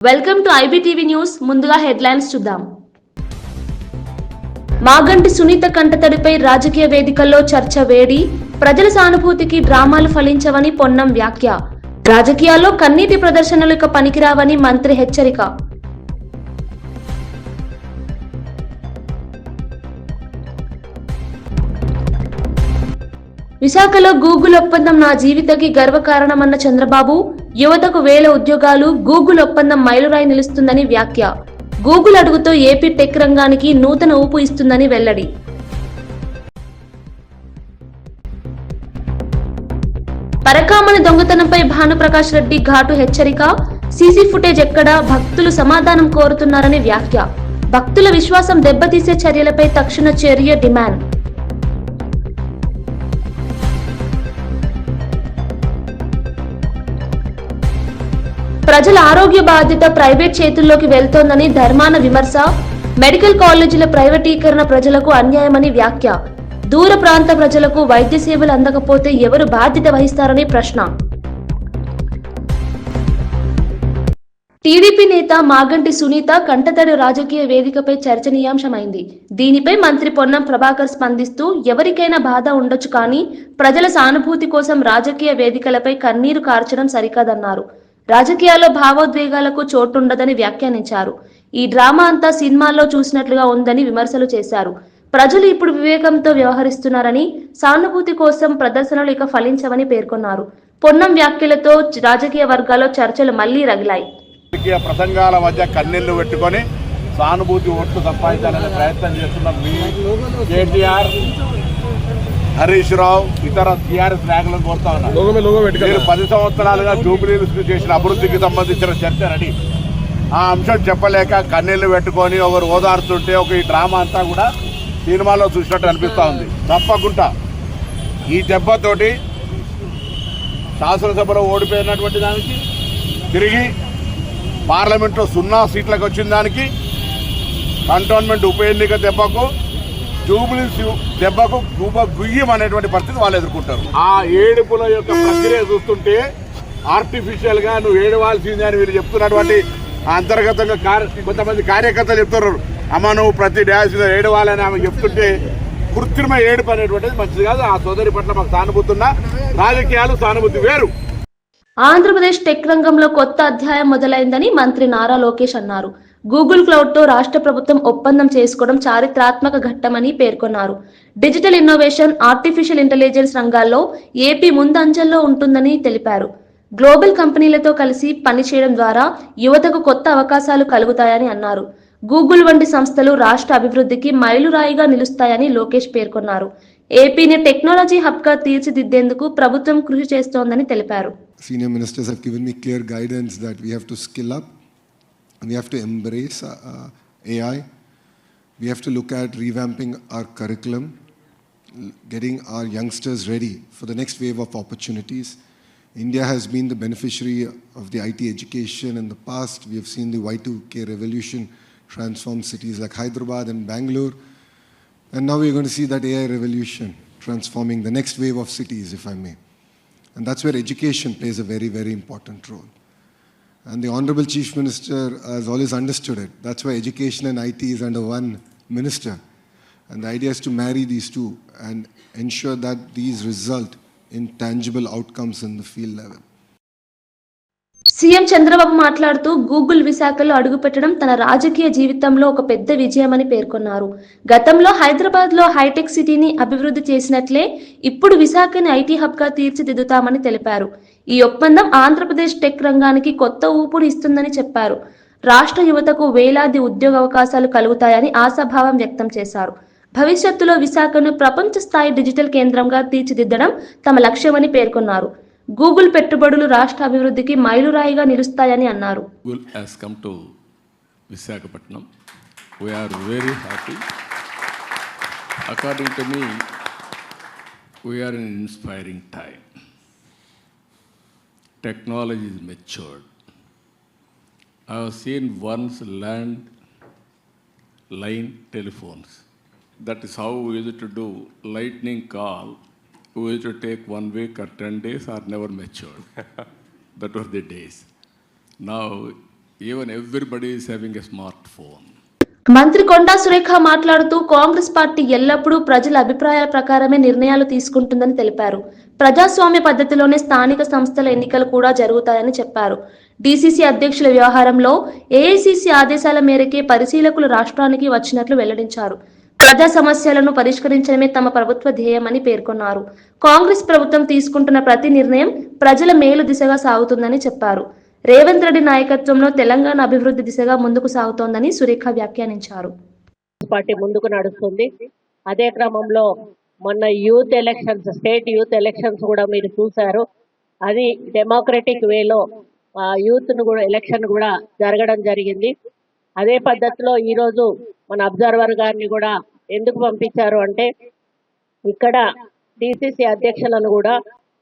Welcome to IBTV news. ముందుగా headlines చూద్దాం. మాగంటి సునీత కంటతడిపై రాజకీయ వేదికల్లో చర్చ వేడి. ప్రజల సానుభూతికి డ్రామాలు ఫలించవని పొన్నం వ్యాఖ్య. రాజకీయాల్లో కన్నీటి ప్రదర్శనలు ఇక పనికిరావని మంత్రి హెచ్చరిక. విశాఖలో గూగుల్ ఒప్పందం నా జీవితకి గర్వకారణమన్న చంద్రబాబు. యువతకు 1000 ఉద్యోగాలు, గూగుల్ ఒప్పందం మైలురాయి నిలుస్తుందని వ్యాఖ్య. గూగుల్ అడుగుతో ఏపీ టెక్ రంగానికి నూతన ఊపు ఇస్తుందని వెల్లడి. పరకామణి దొంగతనంపై భానుప్రకాష్ రెడ్డి ఘాటు హెచ్చరిక. సీసీ ఫుటేజ్ ఎక్కడా, భక్తులు సమాధానం కోరుతున్నారని వ్యాఖ్య. భక్తుల విశ్వాసం దెబ్బతీసే చర్యలపై తక్షణ చర్య డిమాండ్. ప్రజల ఆరోగ్య బాధ్యత ప్రైవేట్ చేతుల్లోకి వెళ్తోందని ధర్మాన విమర్శ. మెడికల్ కాలేజీల ప్రైవేటీకరణ ప్రజలకు అన్యాయమని వ్యాఖ్య. దూర ప్రాంత ప్రజలకు వైద్య సేవలు అందకపోతే ఎవరు బాధ్యత వహిస్తారని ప్రశ్న. టీడీపీ నేత మాగంటి సునీత కంటతడి రాజకీయ వేదికపై చర్చనీయాంశమైంది. దీనిపై మంత్రి పొన్నం ప్రభాకర్ స్పందిస్తూ, ఎవరికైనా బాధ ఉండొచ్చు, కానీ ప్రజల సానుభూతి కోసం రాజకీయ వేదికలపై కన్నీరు కార్చడం సరికాదన్నారు. రాజకీయాల్లో భావోద్వేగాలకు చోటుండదని వ్యాఖ్యానించారు. ఈ డ్రామా అంతా సినిమాల్లో చూసినట్లుగా ఉందని విమర్శలు చేశారు. ప్రజలు ఇప్పుడు వివేకంతో వ్యవహరిస్తున్నారని, సానుభూతి కోసం ప్రదర్శనలు ఇక ఫలించవని పేర్కొన్నారు. పొన్నం వ్యాఖ్యలతో రాజకీయ వర్గాల్లో చర్చలు మళ్లీ రగిలాయి. ప్రసంగాల మధ్య కన్నీళ్లు పెట్టుకొని సానుభూతి ఓట్లు సంపాదించాలనే ప్రయత్నం చేస్తున్న కేటీఆర్, హరీష్ రావు, ఇతర టీఆర్ఎస్ నాయకులను కోరుతా ఉన్నారు. మీరు 10 సంవత్సరాలుగా జూబ్లీహిల్స్ చేసిన అభివృద్ధికి సంబంధించిన చర్చ రెడీ. ఆ అంశం చెప్పలేక కన్నీళ్లు పెట్టుకొని ఒకరు ఓదార్తుంటే ఈ డ్రామా అంతా కూడా సినిమాలో చూసినట్టు అనిపిస్తూ ఉంది. తప్పకుండా ఈ దెబ్బతోటి శాసనసభలో ఓడిపోయినటువంటి దానికి, తిరిగి పార్లమెంట్లో 0 సీట్లకు వచ్చిన దానికి, కంటోన్మెంట్ ఉప ఎన్నిక దెబ్బకు, జూబ్లీహిల్స్ దెబ్బకు గుయ్యం అనేటువంటి పరిస్థితి వాళ్ళు ఎదుర్కొంటారు. ఆ ఏడుపుల యొక్క ప్రక్రియ చూస్తుంటే ఆర్టిఫిషియల్ గా నువ్వు ఏడవాల్సిందే అని వీళ్ళు చెప్తున్నటువంటి అంతర్గతంగా కొంతమంది కార్యకర్తలు చెప్తున్నారు. అమ్మ నువ్వు ప్రతి డ్యాన్స్ ఏడవాలని ఆమె చెప్తుంటే కృత్రిమ ఏడుపు అనేటువంటిది మంచిది కాదు. ఆ సోదరి పట్ల మాకు సానుభూతి ఉన్నా, రాజకీయాలు సానుభూతి వేరు. ఆంధ్రప్రదేశ్ టెక్ రంగంలో కొత్త అధ్యాయం మొదలైందని మంత్రి నారా లోకేష్ అన్నారు. గూగుల్ క్లౌడ్ తో రాష్ట్ర ప్రభుత్వం ఒప్పందం చేసుకోవడం చారిత్రాత్మక ఘట్టమని పేర్కొన్నారు. డిజిటల్ ఇన్నోవేషన్, ఆర్టిఫిషియల్ ఇంటెలిజెన్స్ రంగాల్లో ఏపీ ముందంజల్లో ఉంటుందని తెలిపారు. గ్లోబల్ కంపెనీలతో కలిసి పనిచేయడం ద్వారా యువతకు కొత్త అవకాశాలు కలుగుతాయని అన్నారు. గూగుల్ వంటి సంస్థలు రాష్ట్ర అభివృద్ధికి మైలురాయిగా నిలుస్తాయని లోకేష్ పేర్కొన్నారు. ఏపీని టెక్నాలజీ హబ్ గా తీర్చిదిద్దేందుకు ప్రభుత్వం కృషి చేస్తోందని తెలిపారు. Senior ministers have given me clear guidance that we have to skill up, we have to embrace AI, we have to look at revamping our curriculum, getting our youngsters ready for the next wave of opportunities. India has been the beneficiary of the IT education in the past. We have seen the Y2K revolution transform cities like Hyderabad and Bangalore. And now we're going to see that AI revolution transforming the next wave of cities, if I may. And that's where education plays a very, very important role. And the Honorable Chief Minister has always understood it. That's why education and IT is under one minister. And the idea is to marry these two and ensure that these result in tangible outcomes in the field level. CM Chandrababu మాట్లాడుతూ, Google విశాఖలో అడుగుపెట్టడం తన రాజకీయ జీవితంలో ఒక పెద్ద విజయమని పేర్కొన్నారు. గతంలో హైదరాబాద్ లో హైటెక్ సిటీని అభివృద్ధి చేసినట్లే ఇప్పుడు విశాఖని ఐటీ హబ్ గా తీర్చిదిద్దుతామని తెలిపారు. ఈ ఒప్పందం ఆంధ్రప్రదేశ్ టెక్ రంగానికి కొత్త ఊపును ఇస్తుందని చెప్పారు. రాష్ట్ర యువతకు వేలాది ఉద్యోగ అవకాశాలు కలుగుతాయని ఆశాభావం వ్యక్తం చేశారు. భవిష్యత్తులో విశాఖను ప్రపంచ స్థాయి డిజిటల్ కేంద్రంగా తీర్చిదిద్దడం తమ లక్ష్యమని పేర్కొన్నారు. గూగుల్ పెట్టుబడులు రాష్ట్ర అభివృద్ధికి మైలురాయిగా నిలుస్తాయని అన్నారు. Google has come to Visakhapatnam. We are very happy. According to me, we are in an inspiring time. Technology is matured. I have seen once line telephones. That is how we used to do lightning call. We used to take 1 week or 10 days or never matured. That were the days. Now Even everybody is having a smartphone. మంత్రి కొండా సురేఖ మాట్లాడుతూ Congress party ఎల్లప్పుడూ ప్రజల అభిప్రాయాల ప్రకారమే నిర్ణయాలు తీసుకుంటుందని తెలిపారు. ప్రజాస్వామ్య పద్ధతిలోనే స్థానిక సంస్థల ఎన్నికలు కూడా జరుగుతాయని చెప్పారు. డీసీసీ అధ్యక్షుల వ్యవహారంలో ఏఐసీసీ ఆదేశాల మేరకే పరిశీలకులు రాష్ట్రానికి వచ్చినట్లు వెల్లడించారు. ప్రజా సమస్యలను పరిష్కరించడమే తమ ప్రభుత్వ ధ్యేయమని పేర్కొన్నారు. కాంగ్రెస్ ప్రభుత్వం తీసుకుంటున్న ప్రతి నిర్ణయం ప్రజల మేలు దిశగా సాగుతుందని చెప్పారు. రేవంత్ రెడ్డి నాయకత్వంలో తెలంగాణ అభివృద్ధి దిశగా ముందుకు సాగుతోందని సురేఖ వ్యాఖ్యానించారు. పార్టీ ముందుకు నడుస్తుంది. అదే క్రమంలో మొన్న youth elections, state youth elections కూడా మీరు చూశారు. అది డెమోక్రటిక్ వేలో యూత్ ను కూడా ఎలక్షన్ కూడా జరగడం జరిగింది. అదే పద్ధతిలో ఈరోజు మన అబ్జర్వర్ గారిని కూడా ఎందుకు పంపించారు అంటే, ఇక్కడ డిసిసి అధ్యక్షులను కూడా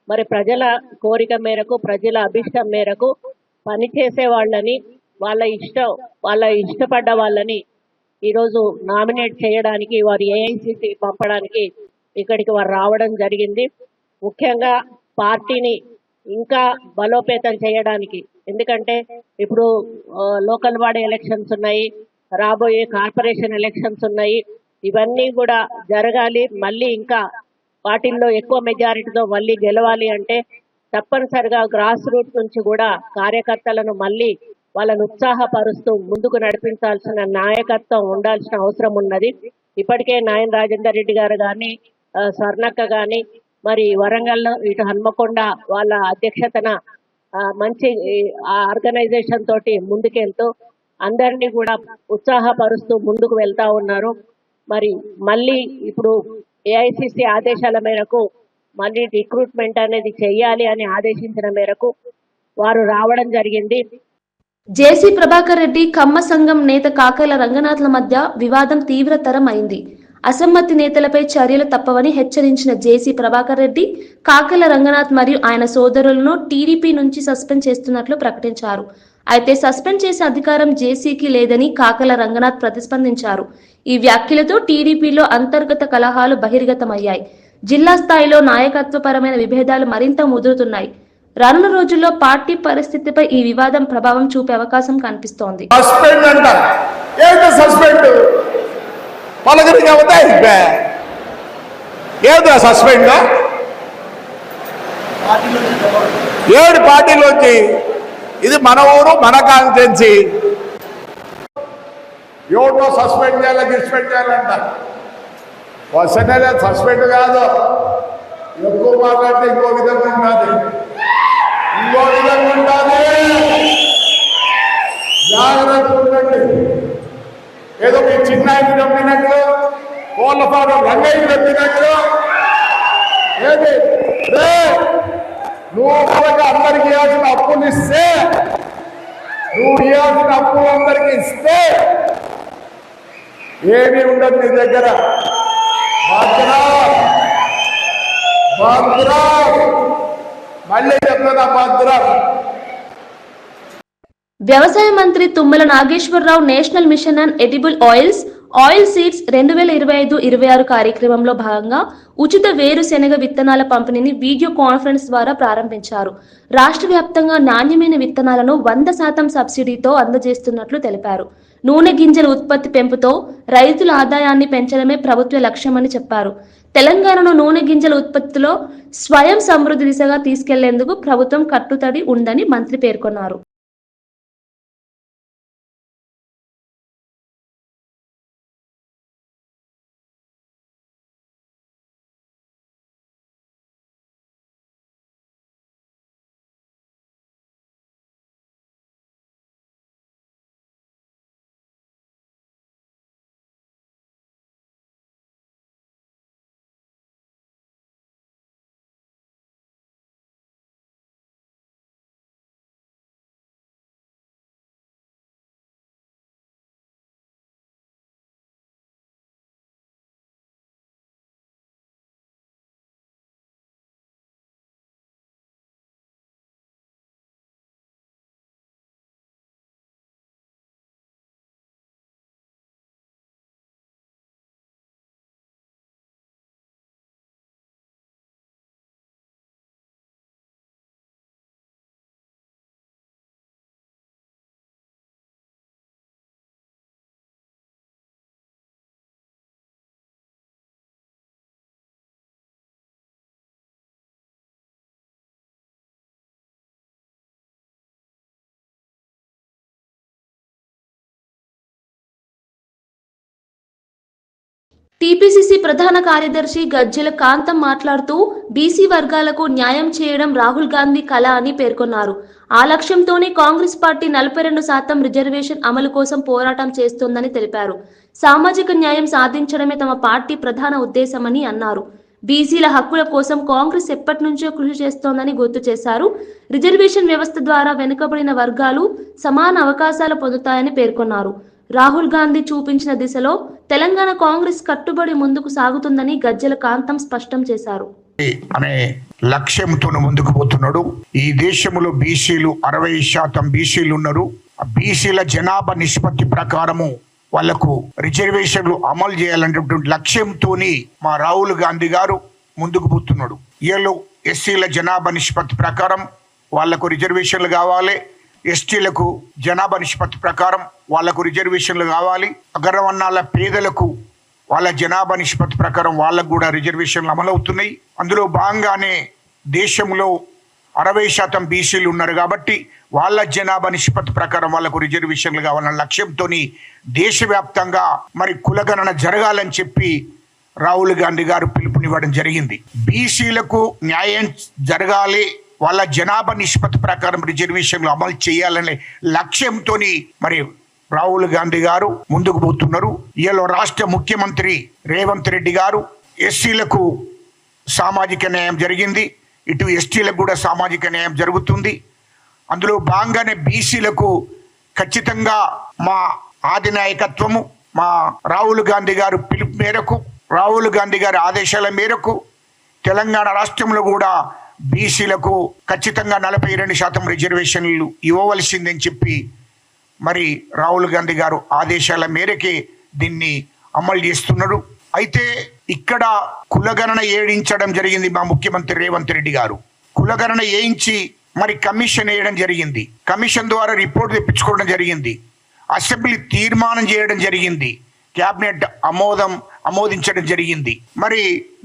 మరి ప్రజల కోరిక మేరకు, ప్రజల అభిష్టం మేరకు పనిచేసే వాళ్ళని, వాళ్ళ ఇష్టపడ్డ వాళ్ళని ఈరోజు నామినేట్ చేయడానికి, వారు ఏఐసిసి పంపడానికి ఇక్కడికి వారు రావడం జరిగింది. ముఖ్యంగా పార్టీని ఇంకా బలోపేతం చేయడానికి. ఎందుకంటే ఇప్పుడు లోకల్ బాడీ ఎలక్షన్స్ ఉన్నాయి, రాబోయే కార్పొరేషన్ ఎలక్షన్స్ ఉన్నాయి. ఇవన్నీ కూడా జరగాలి. మళ్ళీ ఇంకా పార్టీల్లో ఎక్కువ మెజారిటీతో మళ్ళీ గెలవాలి అంటే తప్పనిసరిగా గ్రాస్ రూట్ నుంచి కూడా కార్యకర్తలను మళ్ళీ వాళ్ళను ఉత్సాహపరుస్తూ ముందుకు నడిపించాల్సిన నాయకత్వం ఉండాల్సిన అవసరం ఉన్నది. ఇప్పటికే నాయన రాజేందర్ రెడ్డి గారు కానీ, స్వర్ణక్క కానీ, మరి వరంగల్లో ఇటు హన్మకొండ వాళ్ళ అధ్యక్షతన మంచి ఆర్గనైజేషన్ తోటి ముందుకెళ్తూ అందరినీ కూడా ఉత్సాహపరుస్తూ ముందుకు వెళ్తా ఉన్నారు. మరి మళ్ళీ ఇప్పుడు ఏఐసిసి ఆదేశాల మేరకు మళ్ళీ రిక్రూట్మెంట్ అనేది చెయ్యాలి అని ఆదేశించిన మేరకు వారు రావడం జరిగింది. జేసీ ప్రభాకర్ రెడ్డి, కమ్మ సంఘం నేత కాకల రంగనాథ్ల మధ్య వివాదం తీవ్రతరం అయింది. అసమ్మతి నేతలపై చర్యలు తప్పవని హెచ్చరించిన జేసీ ప్రభాకర్ రెడ్డి, కాకల రంగనాథ్ మరియు ఆయన సోదరులను టీడీపీ నుంచి సస్పెండ్ చేస్తున్నట్లు ప్రకటించారు. అయితే సస్పెండ్ చేసే అధికారం జేసీకి లేదని కాకల రంగనాథ్ ప్రతిస్పందించారు. ఈ వ్యాఖ్యలతో టీడీపీలో అంతర్గత కలహాలు బహిర్గతమయ్యాయి. జిల్లా స్థాయిలో నాయకత్వపరమైన విభేదాలు మరింత ముదురుతున్నాయి. రానున్న రోజుల్లో పార్టీ పరిస్థితిపై ఈ వివాదం ప్రభావం చూపే అవకాశం కనిపిస్తోంది. ఏడు పార్టీలోంచి ఇది మన ఊరు, మన కాన్స్టిట్యున్సీ. ఎవరినో సస్పెండ్ చేయాలి, గిస్పెండ్ చేయాలంట. క్వశ్చన్ సస్పెండ్ కాదు, ఎక్కువ మాట్లాడితే ఇంకో విధంగా ఉంటుంది, ఇంకో విధంగా ఉంటుంది. జాగ్రత్త ఉండండి. ఏదో మీ చిన్న ఆయన చెప్పినట్లు, కోళ్ళ ఫారం రంగయ్య చెప్పినట్లు ఏది నువ్వు కూడా అందరికి ఇవ్వాల్సిన అప్పులు ఇస్తే, నువ్వు ఇవ్వాల్సిన అప్పులు అందరికి ఇస్తే ఏమీ ఉండదు నీ దగ్గర. మళ్ళీ చెప్తున్నా భద్రం. వ్యవసాయ మంత్రి Tummala Nageswararao national mission on edible oil seeds 2025-26 కార్యక్రమంలో భాగంగా ఉచిత వేరుశెనగ విత్తనాల పంపిణీని వీడియో కాన్ఫరెన్స్ ద్వారా ప్రారంభించారు. రాష్ట్ర వ్యాప్తంగా నాణ్యమైన విత్తనాలను 100% సబ్సిడీతో అందజేస్తున్నట్లు తెలిపారు. నూనె గింజల ఉత్పత్తి పెంపుతో రైతుల ఆదాయాన్ని పెంచడమే ప్రభుత్వ లక్ష్యమని చెప్పారు. తెలంగాణను నూనె గింజల ఉత్పత్తిలో స్వయం సమృద్ధి దిశగా తీసుకెళ్లేందుకు ప్రభుత్వం కట్టుతడి ఉందని మంత్రి పేర్కొన్నారు. టీపీసీసీ ప్రధాన కార్యదర్శి గజ్జెల కాంతం మాట్లాడుతూ బీసీ వర్గాలకు న్యాయం చేయడం రాహుల్ గాంధీ కల అని పేర్కొన్నారు. ఆ లక్ష్యంతోనే కాంగ్రెస్ పార్టీ 42% రిజర్వేషన్ అమలు కోసం పోరాటం చేస్తోందని తెలిపారు. సామాజిక న్యాయం సాధించడమే తమ పార్టీ ప్రధాన ఉద్దేశమని అన్నారు. బీసీల హక్కుల కోసం కాంగ్రెస్ ఎప్పటి నుంచో కృషి చేస్తోందని గుర్తు చేశారు. రిజర్వేషన్ వ్యవస్థ ద్వారా వెనుకబడిన వర్గాలు సమాన అవకాశాలు పొందుతాయని పేర్కొన్నారు. రాహుల్ గాంధీ చూపించిన దిశలో తెలంగాణ కాంగ్రెస్ కట్టుబడి ముందుకు సాగుతుందని గజ్జెల కాంతం స్పష్టం చేశారు. అనే లక్ష్యంతో ముందుకు పోతున్నాడు. ఈ దేశంలో బీసీలు 60% బీసీలు ఉన్నారు. బీసీల జనాభా నిష్పత్తి ప్రకారము వాళ్లకు రిజర్వేషన్లు అమలు చేయాలనేటువంటి లక్ష్యంతో మా రాహుల్ గాంధీ గారు ముందుకు పోతున్నాడు. ఈలో ఎస్సీల జనాభా నిష్పత్తి ప్రకారం వాళ్లకు రిజర్వేషన్లు కావాలి, ఎస్టీలకు జనాభా నిష్పత్తి ప్రకారం వాళ్లకు రిజర్వేషన్లు కావాలి, అగ్రవర్ణాల పేదలకు వాళ్ళ జనాభా నిష్పత్తి ప్రకారం వాళ్ళకు కూడా రిజర్వేషన్లు అమలవుతున్నాయి. అందులో భాగంగానే దేశంలో 60% బీసీలు ఉన్నారు కాబట్టి వాళ్ళ జనాభా నిష్పత్తి ప్రకారం వాళ్ళకు రిజర్వేషన్లు కావాలన్న లక్ష్యంతో దేశవ్యాప్తంగా మరి కులగణన జరగాలని చెప్పి రాహుల్ గాంధీ గారు పిలుపునివ్వడం జరిగింది. బీసీలకు న్యాయం జరగాలి, వాళ్ళ జనాభా నిష్పత్తి ప్రకారం రిజర్వేషన్లు అమలు చేయాలనే లక్ష్యంతో మరి రాహుల్ గాంధీ గారు ముందుకు పోతున్నారు. ఈలో రాష్ట్ర ముఖ్యమంత్రి రేవంత్ రెడ్డి గారు ఎస్సీలకు సామాజిక న్యాయం జరిగింది, ఇటు ఎస్టీలకు కూడా సామాజిక న్యాయం జరుగుతుంది. అందులో భాగంగానే బీసీలకు ఖచ్చితంగా మా అధినాయకత్వము, మా రాహుల్ గాంధీ గారు పిలుపు మేరకు, రాహుల్ గాంధీ గారి ఆదేశాల మేరకు తెలంగాణ రాష్ట్రంలో కూడా బీసీలకు ఖచ్చితంగా 42% రిజర్వేషన్లు ఇవ్వవలసిందని చెప్పి మరి రాహుల్ గాంధీ గారు ఆదేశాల మేరకే దీన్ని అమలు చేస్తున్నారు. అయితే ఇక్కడ కులగణన ఏడించడం జరిగింది. మా ముఖ్యమంత్రి రేవంత్ రెడ్డి గారు కులగణన వేయించి మరి కమిషన్ వేయడం జరిగింది. కమిషన్ ద్వారా రిపోర్ట్ తెప్పించుకోవడం జరిగింది. అసెంబ్లీ తీర్మానం చేయడం జరిగింది. క్యాబినెట్ ఆమోదించడం జరిగింది. మరి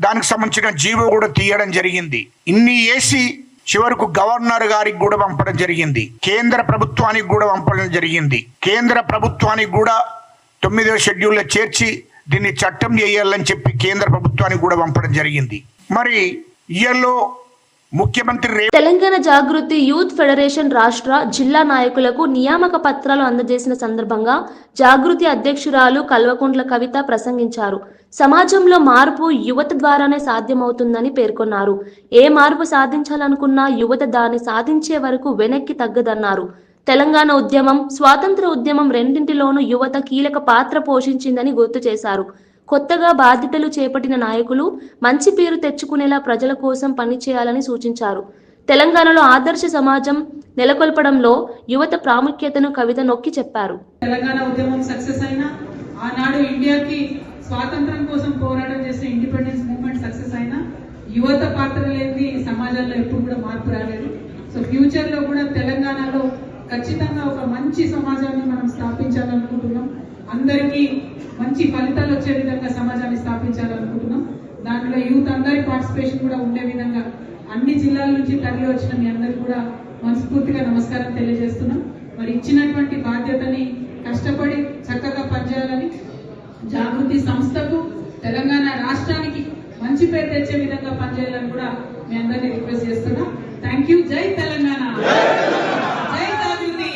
దానికి సంబంధించిన జీవో కూడా తీయడం జరిగింది. ఇన్ని వేసి చివరకు గవర్నర్ గారికి కూడా పంపడం జరిగింది. కేంద్ర ప్రభుత్వానికి కూడా పంపడం జరిగింది. కేంద్ర ప్రభుత్వానికి కూడా 9వ షెడ్యూల్లో చేర్చి దీన్ని చట్టం చేయాలని చెప్పి కేంద్ర ప్రభుత్వానికి కూడా పంపడం జరిగింది. మరి ఇయల్లో ముఖ్యమంత్రి తెలంగాణ జాగృతి యూత్ ఫెడరేషన్ రాష్ట్ర జిల్లా నాయకులకు నియామక పత్రాలు అందజేసిన సందర్భంగా జాగృతి అధ్యక్షురాలు కల్వకుంట్ల కవిత ప్రసంగించారు. సమాజంలో మార్పు యువత ద్వారానే సాధ్యమవుతుందని పేర్కొన్నారు. ఏ మార్పు సాధించాలనుకున్నా యువత దాన్ని సాధించే వరకు వెనక్కి తగ్గదన్నారు. తెలంగాణ ఉద్యమం, స్వాతంత్ర ఉద్యమం రెండింటిలోనూ యువత కీలక పాత్ర పోషించిందని గుర్తు చేశారు. కొత్తగా బాధ్యతలు చేపట్టిన నాయకులు మంచి పేరు తెచ్చుకునేలా ప్రజల కోసం పనిచేయాలని సూచించారు. తెలంగాణలో ఆదర్శ సమాజం నెలకొల్పడంలో యువత ప్రాముఖ్యతను కవిత నొక్కి చెప్పారు. తెలంగాణ ఉద్యమం సక్సెస్ అయినా, ఆనాడు ఇండియాకి స్వాతంత్రం కోసం పోరాటం చేసిన ఇండిపెండెన్స్ మూవ్మెంట్ సక్సెస్ అయినా యువత పాత్ర లేని సమాజంలో ఎప్పుడు కూడా మార్పు రాలేదు. సో ఫ్యూచర్ లో కూడా తెలంగాణలో ఖచ్చితంగా ఒక మంచి సమాజాన్ని మనం స్థాపించాలనుకుంటున్నాం. అందరికీ మంచి ఫలితాలు వచ్చే విధంగా సమాజాన్ని స్థాపించాలనుకుంటున్నాం. దాంట్లో యూత్ అందరి పార్టిసిపేషన్ కూడా ఉండే విధంగా అన్ని జిల్లాల నుంచి తరలి వచ్చిన మీ అందరికీ కూడా మనస్ఫూర్తిగా నమస్కారం తెలియజేస్తున్నాం. మరి ఇచ్చినటువంటి బాధ్యతని కష్టపడి చక్కగా పనిచేయాలని జాగృతి సంస్థకు, తెలంగాణ రాష్ట్రానికి మంచి పేరు తెచ్చే విధంగా పనిచేయాలని కూడా మీ అందరినీ రిక్వెస్ట్ చేస్తున్నాం. Thank you. జై తెలంగాణ, జై జాగృతి.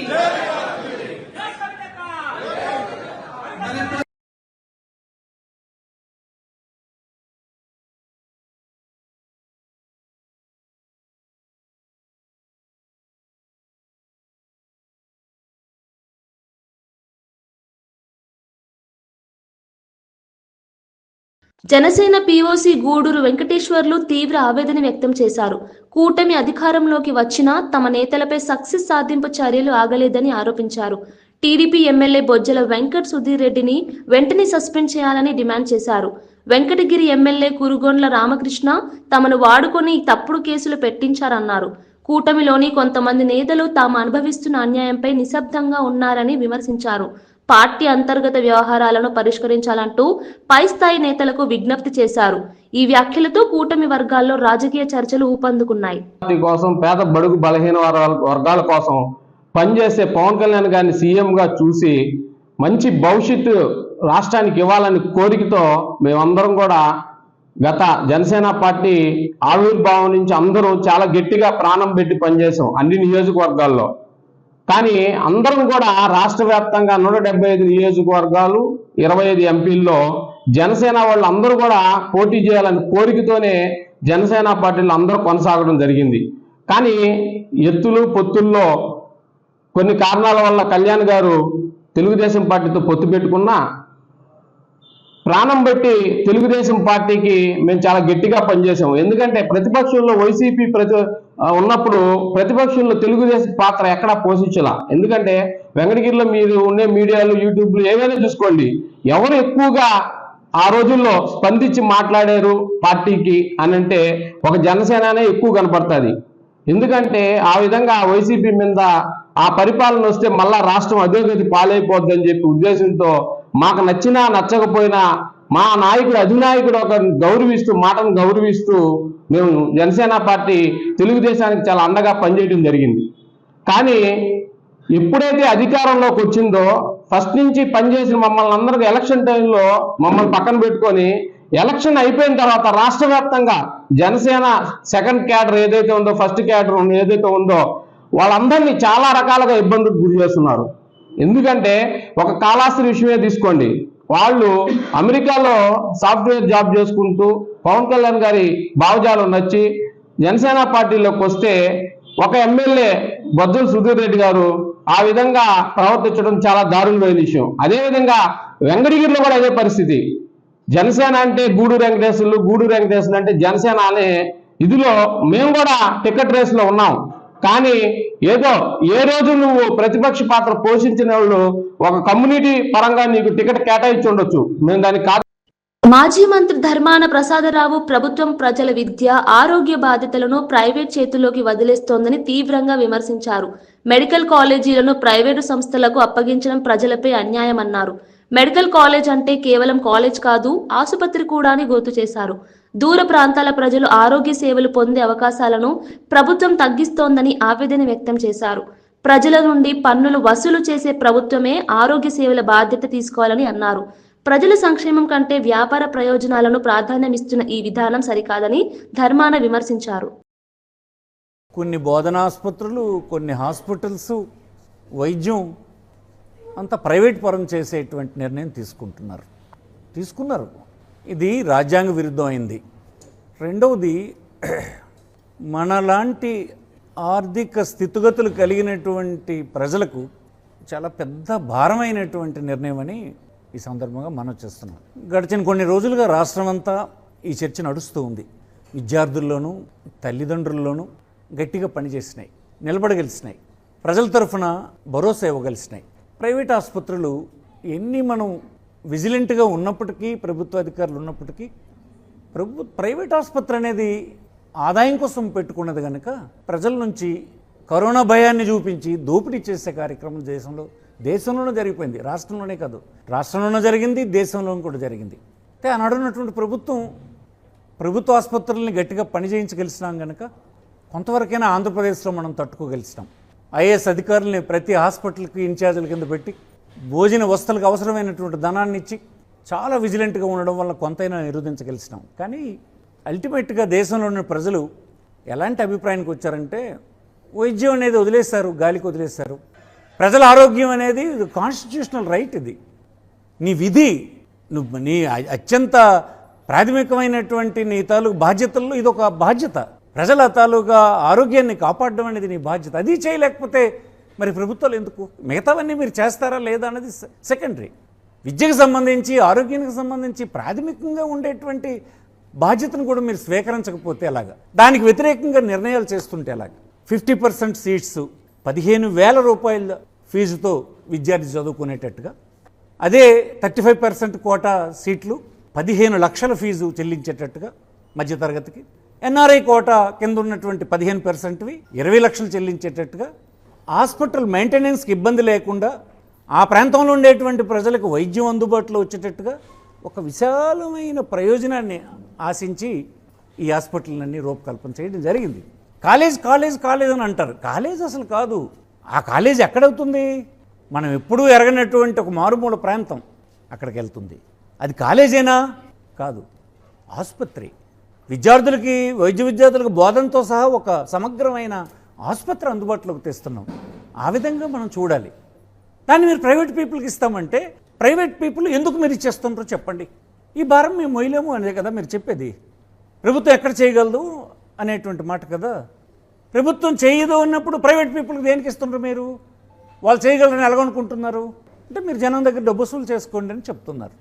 జనసేన పీఓసీ గూడూరు వెంకటేశ్వర్లు తీవ్ర ఆవేదన వ్యక్తం చేశారు. కూటమి అధికారంలోకి వచ్చినా తమ నేతలపై సక్సెస్ సాధింపు చర్యలు ఆగలేదని ఆరోపించారు. టీడీపీ ఎమ్మెల్యే బొజ్జల వెంకట్ సుధీర్ రెడ్డిని వెంటనే సస్పెండ్ చేయాలని డిమాండ్ చేశారు. వెంకటగిరి ఎమ్మెల్యే కురుగొండ్ల రామకృష్ణ తమను వాడుకొని తప్పుడు కేసులు పెట్టించారన్నారు. కూటమిలోని కొంతమంది నేతలు తాము అనుభవిస్తున్న అన్యాయంపై నిశ్శబ్దంగా ఉన్నారని విమర్శించారు. పార్టీ అంతర్గత వ్యవహారాలను పరిష్కరించాలంటూ పై స్థాయి నేతలకు విజ్ఞప్తి చేశారు. ఈ వ్యాఖ్యలతో కూటమి వర్గాల్లో రాజకీయ చర్చలు ఊపందుకున్నాయి. పార్టీ కోసం, పేద బడుగు బలహీన వర్గాల కోసం పనిచేసే పవన్ కళ్యాణ్ గారిని సీఎంగా చూసి మంచి భవిష్యత్తు రాష్ట్రానికి ఇవ్వాలని కోరికతో మేమందరం కూడా గత జనసేన పార్టీ ఆవిర్భావం నుంచి అందరూ చాలా గట్టిగా ప్రాణం పెట్టి పనిచేసాం అన్ని నియోజకవర్గాల్లో. కానీ అందరం కూడా రాష్ట్ర వ్యాప్తంగా 175 నియోజకవర్గాలు 25 ఎంపీల్లో జనసేన వాళ్ళు అందరూ కూడా పోటీ చేయాలని కోరికతోనే జనసేన పార్టీలు అందరూ కొనసాగడం జరిగింది. కానీ ఎత్తులు పొత్తుల్లో కొన్ని కారణాల వల్ల కళ్యాణ్ గారు తెలుగుదేశం పార్టీతో పొత్తు పెట్టుకున్నా ప్రాణం పెట్టి తెలుగుదేశం పార్టీకి మేము చాలా గట్టిగా పనిచేసాం. ఎందుకంటే ప్రతిపక్షంలో వైసీపీ ఉన్నప్పుడు ప్రతిపక్షంలో తెలుగుదేశం పాత్ర ఎక్కడా పోషించాల. ఎందుకంటే వెంకటగిరిలో మీరు ఉండే మీడియాలు యూట్యూబ్లు ఏవైనా చూసుకోండి, ఎవరు ఎక్కువగా ఆ రోజుల్లో స్పందించి మాట్లాడారు పార్టీకి అని అంటే ఒక జనసేననే ఎక్కువ కనపడుతుంది. ఎందుకంటే ఆ విధంగా వైసీపీ మీద ఆ పరిపాలన వస్తే మళ్ళా రాష్ట్రం అధోగతి పాలైపోద్ది అని చెప్పి ఉద్దేశంతో మాకు నచ్చినా నచ్చకపోయినా మా నాయకుడు అధినాయకుడు ఒక గౌరవిస్తూ మాటను గౌరవిస్తూ మేము జనసేన పార్టీ తెలుగుదేశానికి చాలా అండగా పనిచేయడం జరిగింది. కానీ ఎప్పుడైతే అధికారంలోకి వచ్చిందో ఫస్ట్ నుంచి పనిచేసిన మమ్మల్ని అందరికీ ఎలక్షన్ టైంలో మమ్మల్ని పక్కన పెట్టుకొని ఎలక్షన్ అయిపోయిన తర్వాత రాష్ట్ర వ్యాప్తంగా జనసేన సెకండ్ క్యాడర్ ఏదైతే ఉందో ఫస్ట్ క్యాడర్ ఏదైతే ఉందో వాళ్ళందరినీ చాలా రకాలుగా ఇబ్బందులకు గురి చేస్తున్నారు. ఎందుకంటే ఒక కాళాస్త్రి విషయమే తీసుకోండి, వాళ్ళు అమెరికాలో సాఫ్ట్వేర్ జాబ్ చేసుకుంటూ పవన్ కళ్యాణ్ గారి భావజాలం నచ్చి జనసేన పార్టీలోకి వస్తే ఒక ఎమ్మెల్యే బొజ్జల సుధీర్ రెడ్డి గారు ఆ విధంగా ప్రవర్తించడం చాలా దారుణమైన విషయం. అదేవిధంగా వెంకటగిరిలో కూడా అదే పరిస్థితి. జనసేన అంటే గూడూరు వెంకటేశ్వర్లు అంటే జనసేన అనే ఇదిలో మేము కూడా టికెట్ రేసులో ఉన్నాం. కానీ ఏదో ఏ రోజు నువ్వు ప్రతిపక్ష పాత్ర పోషించిన వాళ్ళు ఒక కమ్యూనిటీ పరంగా నీకు టికెట్ కేటాయించి ఉండొచ్చు, మేము దానికి కాదు. మాజీ మంత్రి ధర్మాన ప్రసాదరావు ప్రభుత్వం ప్రజల విద్య ఆరోగ్య బాధ్యతలను ప్రైవేట్ చేతుల్లోకి వదిలేస్తోందని తీవ్రంగా విమర్శించారు. మెడికల్ కాలేజీలను ప్రైవేటు సంస్థలకు అప్పగించడం ప్రజలపై అన్యాయమన్నారు. మెడికల్ కాలేజ్ అంటే కేవలం కాలేజ్ కాదు, ఆసుపత్రి కూడా అని గుర్తు చేశారు. దూర ప్రాంతాల ప్రజలు ఆరోగ్య సేవలు పొందే అవకాశాలను ప్రభుత్వం తగ్గిస్తోందని ఆవేదన వ్యక్తం చేశారు. ప్రజల నుండి పన్నులు వసూలు చేసే ప్రభుత్వమే ఆరోగ్య సేవల బాధ్యత తీసుకోవాలని అన్నారు. ప్రజల సంక్షేమం కంటే వ్యాపార ప్రయోజనాలను ప్రాధాన్యమిస్తున్న ఈ విధానం సరికాదని ధర్మాన విమర్శించారు. కొన్ని బోధనాసుపత్రులు, కొన్ని హాస్పిటల్స్, వైద్యం అంతా ప్రైవేట్ పరం చేసేటువంటి నిర్ణయం తీసుకున్నారు. ఇది రాజ్యాంగ విరుద్ధమైంది. రెండవది, మనలాంటి ఆర్థిక స్థితిగతులు కలిగినటువంటి ప్రజలకు చాలా పెద్ద భారమైనటువంటి నిర్ణయం అని ఈ సందర్భంగా మనం చేస్తున్నాం. గడిచిన కొన్ని రోజులుగా రాష్ట్రం అంతా ఈ చర్చ నడుస్తూ ఉంది. విద్యార్థుల్లోనూ తల్లిదండ్రుల్లోనూ గట్టిగా పనిచేసినాయి, నిలబడగలిసినాయి, ప్రజల తరఫున భరోసా ఇవ్వగలిసినాయి. ప్రైవేట్ ఆసుపత్రులు ఎన్ని మనం విజిలెంట్గా ఉన్నప్పటికీ, ప్రభుత్వ అధికారులు ఉన్నప్పటికీ, ప్రైవేట్ ఆసుపత్రి అనేది ఆదాయం కోసం పెట్టుకున్నది కనుక ప్రజల నుంచి కరోనా భయాన్ని చూపించి దోపిడీ చేసే కార్యక్రమం దేశంలోనే జరిగిపోయింది. రాష్ట్రంలోనే కాదు, రాష్ట్రంలోనే జరిగింది, దేశంలోనూ కూడా జరిగింది. అయితే ఆనాడున్నటువంటి ప్రభుత్వ ఆసుపత్రుల్ని గట్టిగా పనిచేయించగలిసినాం కనుక కొంతవరకైనా ఆంధ్రప్రదేశ్లో మనం తట్టుకోగలిసినాం. ఐఏఎస్ అధికారులని ప్రతి హాస్పిటల్కి ఇన్ఛార్జీల కింద పెట్టి భోజన వస్తువులకు అవసరమైనటువంటి ధనాన్ని ఇచ్చి చాలా విజిలెంట్గా ఉండడం వల్ల కొంతైనా నిరోధించగలిసినాం. కానీ అల్టిమేట్గా దేశంలోని ప్రజలు ఎలాంటి అభిప్రాయానికి వచ్చారంటే, వైద్యం అనేది వదిలేశారు, గాలికి వదిలేశారు. ప్రజల ఆరోగ్యం అనేది కాన్స్టిట్యూషనల్ రైట్, ఇది నీ విధి, నీ అత్యంత ప్రాథమికమైనటువంటి నీ తాలూకు బాధ్యతల్లో ఇదొక బాధ్యత. ప్రజల తాలూకా ఆరోగ్యాన్ని కాపాడడం అనేది నీ బాధ్యత. అది చేయలేకపోతే మరి ప్రభుత్వాలు ఎందుకు? మిగతావన్నీ మీరు చేస్తారా లేదా అనేది సెకండరీ. విద్యకు సంబంధించి, ఆరోగ్యానికి సంబంధించి ప్రాథమికంగా ఉండేటువంటి బాధ్యతను కూడా మీరు స్వీకరించకపోతే ఎలాగా? దానికి వ్యతిరేకంగా నిర్ణయాలు చేస్తుంటే ఎలాగా? 50% సీట్స్ 15,000 రూపాయల ఫీజుతో విద్యార్థి చదువుకునేటట్టుగా, అదే 35% కోటా సీట్లు 15 లక్షల ఫీజు చెల్లించేటట్టుగా మధ్యతరగతికి, ఎన్ఆర్ఐ కోటా కింద ఉన్నటువంటి 15%వి 20 లక్షలు చెల్లించేటట్టుగా, హాస్పిటల్ మెయింటెనెన్స్కి ఇబ్బంది లేకుండా ఆ ప్రాంతంలో ఉండేటువంటి ప్రజలకు వైద్యం అందుబాటులో వచ్చేటట్టుగా ఒక విశాలమైన ప్రయోజనాన్ని ఆశించి ఈ హాస్పిటల్ని రూపకల్పన చేయడం జరిగింది. కాలేజ్ అని అంటారు. కాలేజ్ అసలు కాదు. ఆ కాలేజ్ ఎక్కడవుతుంది? మనం ఎప్పుడూ ఎరగనటువంటి ఒక మారుమూల ప్రాంతం, అక్కడికి వెళ్తుంది. అది కాలేజేనా? కాదు, ఆసుపత్రి. విద్యార్థులకి, వైద్య విద్యార్థులకు బోధనతో సహా ఒక సమగ్రమైన ఆసుపత్రి అందుబాటులోకి తెస్తున్నాం. ఆ విధంగా మనం చూడాలి. దాన్ని మీరు ప్రైవేట్ పీపుల్కి ఇస్తామంటే ప్రైవేట్ పీపుల్ ఎందుకు మీరు ఇచ్చేస్తుంటారో చెప్పండి. ఈ భారం మేము మొయ్యలేము అనే కదా మీరు చెప్పేది. ప్రభుత్వం ఎక్కడ చేయగలదు అనేటువంటి మాట కదా. ప్రభుత్వం చేయదు అన్నప్పుడు ప్రైవేట్ పీపుల్కి దేనికి ఇస్తుంటారు మీరు? వాళ్ళు చేయగలరని ఎలాగనుకుంటున్నారు? అంటే మీరు జనం దగ్గర డబ్బు వసూలు చేసుకోండి అని చెప్తున్నారు.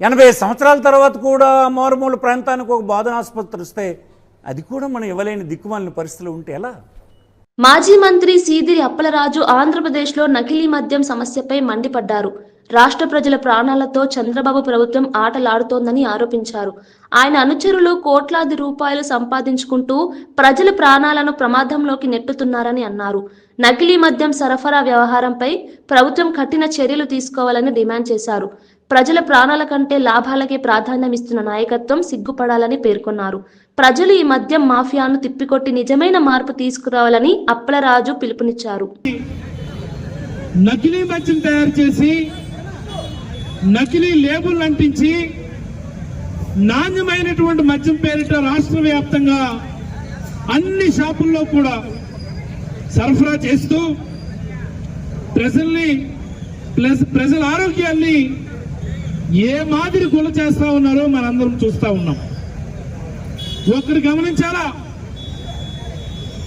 85 సంవత్సరాల తర్వాత కూడా మారుమూల ప్రాంతానికి ఒక బోధన ఆసుపత్రి వస్తే అది కూడా మనం ఇవ్వలేని దిక్కుమాలిన పరిస్థితులు ఉంటే ఎలా? మాజీ మంత్రి సీదిరి అప్పలరాజు ఆంధ్రప్రదేశ్లో నకిలీ మద్యం సమస్యపై మండిపడ్డారు. రాష్ట్ర ప్రజల ప్రాణాలతో చంద్రబాబు ప్రభుత్వం ఆటలాడుతోందని ఆరోపించారు. ఆయన అనుచరులు కోట్లాది రూపాయలు సంపాదించుకుంటూ ప్రజల ప్రాణాలను ప్రమాదంలోకి నెట్టుతున్నారని అన్నారు. నకిలీ మద్యం సరఫరా వ్యవహారంపై ప్రభుత్వం కఠిన చర్యలు తీసుకోవాలని డిమాండ్ చేశారు. ప్రజల ప్రాణాల కంటే లాభాలకే ప్రాధాన్యమిస్తున్న నాయకత్వం సిగ్గుపడాలని పేర్కొన్నారు. ప్రజలు ఈ మద్యం మాఫియాను తిప్పికొట్టి నిజమైన మార్పు తీసుకురావాలని అప్పలరాజు పిలుపునిచ్చారు. నకిలీ మద్యం తయారు చేసి నకిలీ లేబుల్ అంటించి నాణ్యమైనటువంటి మద్యం పేరిట రాష్ట్ర వ్యాప్తంగా అన్ని షాపుల్లో కూడా సరఫరా చేస్తూ ప్రజల ఆరోగ్యాన్ని ఏ మాదిరి గుల చేస్తా ఉన్నారో మనందరం చూస్తా ఉన్నాం. ఒకరు గమనించాలా,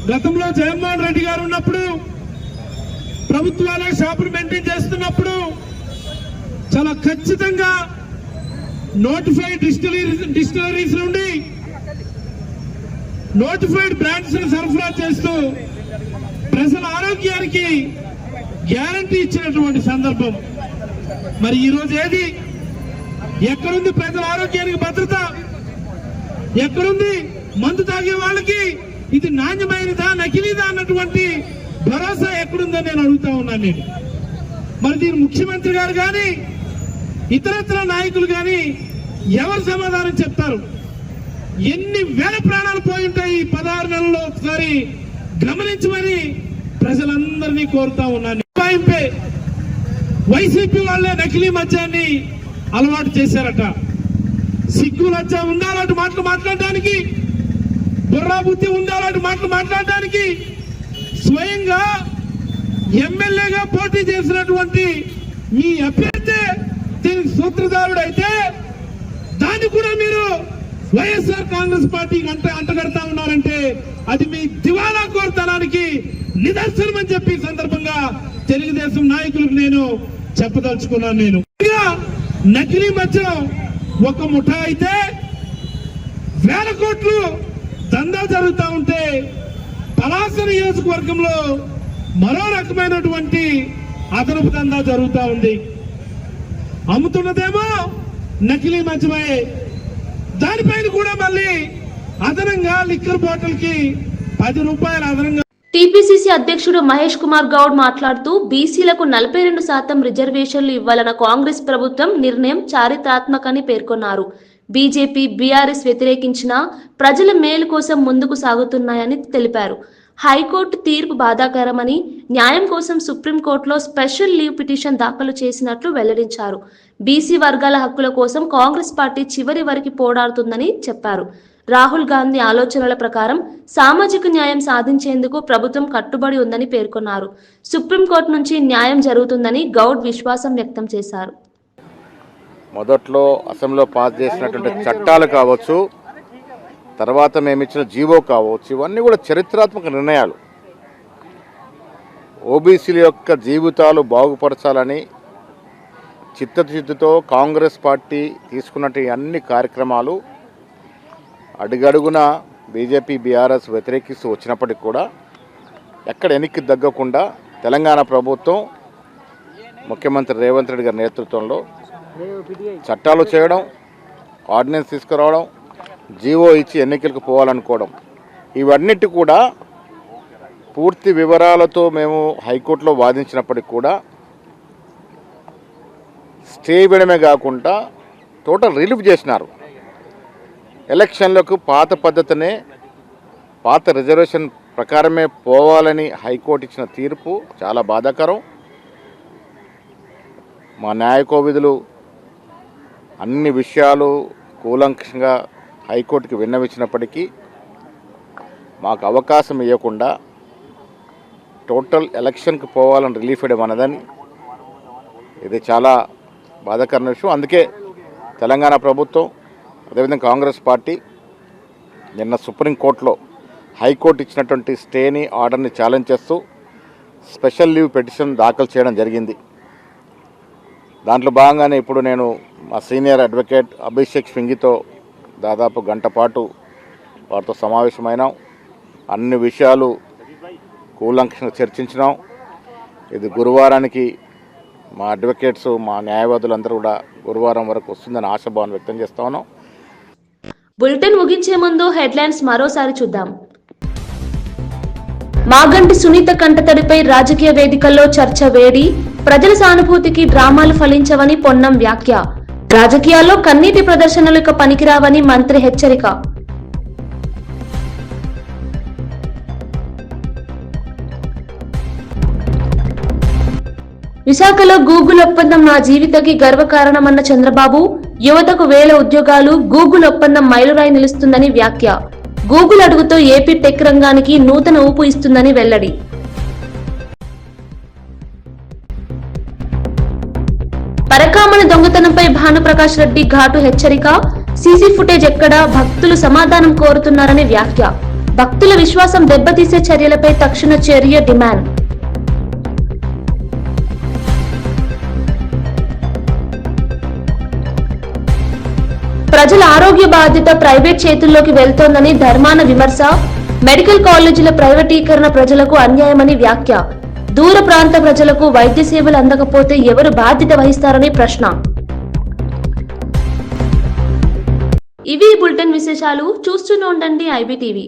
గతంలో జగన్మోహన్ రెడ్డి గారు ఉన్నప్పుడు ప్రభుత్వాలే షాపులు మెయింటైన్ చేస్తున్నప్పుడు చాలా ఖచ్చితంగా నోటిఫైడ్ డిస్టిలరీస్ నుండి నోటిఫైడ్ బ్రాండ్స్ ని సరఫరా చేస్తూ ప్రజల ఆరోగ్యానికి గ్యారంటీ ఇచ్చినటువంటి సందర్భం. మరి ఈరోజు ఏది? ఎక్కడుంది ప్రజల ఆరోగ్యానికి భద్రత? ఎక్కడుంది మందు తాగే వాళ్ళకి ఇది నాణ్యమైనదా నకిలీదా అన్నటువంటి భరోసా ఎక్కడుందని నేను అడుగుతా ఉన్నాను నేను. మరి దీని ముఖ్యమంత్రి గారు కానీ ఇతరత్ర నాయకులు కానీ ఎవరు సమాధానం చెప్తారు? ఎన్ని వేల ప్రాణాలు పోయి ఉంటాయి ఈ 16 నెలల్లో ఒకసారి గమనించమని ప్రజలందరినీ కోరుతా ఉన్నాను. వైసీపీ వాళ్ళే నకిలీ మద్యాన్ని అలవాటు చేశారట. సిగ్గు లజ్జ ఉండాలంటే మాటలు మాట్లాడడానికి, బుర్రా బుద్ధి ఉండాలంటే మాటలు మాట్లాడడానికి స్వయంగా ఎమ్మెల్యేగా పోటీ చేసినటువంటి మీ అభ్యర్థి దీనికి సూత్రధారుడైతే దాన్ని కూడా మీరు వైఎస్ఆర్ కాంగ్రెస్ పార్టీకి అంటగడతా ఉన్నారంటే అది మీ దివాలా కోరుతనానికి నిదర్శనం అని చెప్పి సందర్భంగా తెలుగుదేశం నాయకులకు నేను చెప్పదలుచుకున్నాను. నేను నకిలీ మద్యం ఒక ముఠా అయితే వేల కోట్లు దందా జరుగుతూ ఉంటే పలాస నియోజకవర్గంలో మరో రకమైనటువంటి అదనపు దందా జరుగుతూ ఉంది. అమ్ముతున్నదేమో నకిలీ మద్యమే, దానిపైన కూడా మళ్ళీ అదనంగా లిక్కర్ బాటిల్ కి 10 రూపాయలు అదనంగా. టీపీసీసీ అధ్యక్షుడు మహేష్ కుమార్ గౌడ్ మాట్లాడుతూ బీసీలకు 42% రిజర్వేషన్లు ఇవ్వాలన్న కాంగ్రెస్ ప్రభుత్వం నిర్ణయం చారిత్రాత్మకని పేర్కొన్నారు. బీజేపీ, బీఆర్ఎస్ వ్యతిరేకించినా ప్రజల మేలు కోసం ముందుకు సాగుతున్నాయని తెలిపారు. హైకోర్టు తీర్పు బాధాకరమని, న్యాయం కోసం సుప్రీంకోర్టులో స్పెషల్ లీవ్ పిటిషన్ దాఖలు చేసినట్లు వెల్లడించారు. బీసీ వర్గాల హక్కుల కోసం కాంగ్రెస్ పార్టీ చివరి వరకు పోరాడుతుందని చెప్పారు. రాహుల్ గాంధీ ఆలోచనల ప్రకారం సామాజిక న్యాయం సాధించేందుకు ప్రభుత్వం కట్టుబడి ఉందని పేర్కొన్నారు. సుప్రీంకోర్టు నుంచి న్యాయం జరుగుతుందని గౌడ్ విశ్వాసం వ్యక్తం చేశారు. మొదట్లో అసెంబ్లీలో పాస్ చేసినటువంటి చట్టాలు కావచ్చు, తర్వాత మేమిచ్చిన జీవో కావచ్చు, ఇవన్నీ కూడా చరిత్రాత్మక నిర్ణయాలు. ఓబీసీల యొక్క జీవితాలు బాగుపరచాలని చిత్తశుద్ధితో కాంగ్రెస్ పార్టీ తీసుకున్నట్టు అన్ని కార్యక్రమాలు అడుగడుగున బీజేపీ, బీఆర్ఎస్ వ్యతిరేకిస్తూ వచ్చినప్పటికీ కూడా ఎక్కడ వెనక్కి తగ్గకుండా తెలంగాణ ప్రభుత్వం ముఖ్యమంత్రి రేవంత్ రెడ్డి గారి నేతృత్వంలో చట్టాలు చేయడం, ఆర్డినెన్స్ తీసుకురావడం, జీవో ఇచ్చి ఎన్నికలకు పోవాలనుకోవడం, ఇవన్నిటి కూడా పూర్తి వివరాలతో మేము హైకోర్టులో వాదించినప్పటికి కూడా స్టే ఇవ్వడమే కాకుండా టోటల్ రిలీఫ్ చేసినారు. ఎలక్షన్లకు పాత పద్ధతినే, పాత రిజర్వేషన్ ప్రకారమే పోవాలని హైకోర్టు ఇచ్చిన తీర్పు చాలా బాధాకరం. మా న్యాయ కోవిధులు అన్ని విషయాలు కూలంకషంగా హైకోర్టుకి విన్నవించినప్పటికీ మాకు అవకాశం ఇవ్వకుండా టోటల్ ఎలక్షన్కి పోవాలని రిలీఫ్ ఇవ్వడం అన్నదని ఇది చాలా బాధాకరమైన విషయం. అందుకే తెలంగాణ ప్రభుత్వం అదేవిధంగా కాంగ్రెస్ పార్టీ నిన్న సుప్రీంకోర్టులో హైకోర్టు ఇచ్చినటువంటి స్టేని ఆర్డర్ని ఛాలెంజ్ చేస్తూ స్పెషల్ లీవ్ పిటిషన్ దాఖలు చేయడం జరిగింది. దాంట్లో భాగంగానే ఇప్పుడు నేను మా సీనియర్ అడ్వకేట్ అభిషేక్ సింగితో దాదాపు గంట పాటు వారితో సమావేశమైనాం. అన్ని విషయాలు కూలంకషంగా చర్చించినాం. ఇది గురువారానికి మా అడ్వకేట్స్ మా న్యాయవాదులందరూ కూడా గురువారం వరకు వస్తుందని ఆశాభావం వ్యక్తం చేస్తా ఉన్నాం. బులెటిన్ ముగించే ముందు హెడ్లైన్స్ మరోసారి చూద్దాం. మాగంటి సునీత కంటతడిపై రాజకీయ వేదికల్లో చర్చ వేడి, ప్రజల సానుభూతికి డ్రామాలు ఫలించవని పొన్నం వ్యాఖ్య. రాజకీయాల్లో కన్నీటి ప్రదర్శనలు ఇక పనికిరావని మంత్రి హెచ్చరిక. విశాఖలో గూగుల్ ఒప్పందం నా జీవితకి గర్వకారణమన్న చంద్రబాబు, యువతకు 1000 ఉద్యోగాలు, గూగుల్ ఒప్పందం మైలురాయి నిలుస్తుందని వ్యాఖ్య. గూగుల్ అడుగుతో ఏపీ టెక్ రంగానికి నూతన ఊపు ఇస్తుందని వెల్లడి. పరకామణ దొంగతనంపై భానుప్రకాష్ రెడ్డి ఘాటు హెచ్చరిక. సీసీ ఫుటేజ్ ఎక్కడా, భక్తులు సమాధానం కోరుతున్నారని వ్యాఖ్య. భక్తుల విశ్వాసం దెబ్బతీసే చర్యలపై తక్షణ చర్య డిమాండ్. ప్రజల ఆరోగ్య బాధ్యత ప్రైవేట్ చేతుల్లోకి వెళ్తోందని ధర్మాన విమర్శ. మెడికల్ కాలేజీల ప్రైవేటీకరణ ప్రజలకు అన్యాయమని వ్యాఖ్య. దూర ప్రాంత ప్రజలకు వైద్య సేవలు అందకపోతే ఎవరు బాధ్యత వహిస్తారని ప్రశ్న. ఇవి బులెటిన్ విశేషాలు. చూస్తూనే ఉండండి IBTV.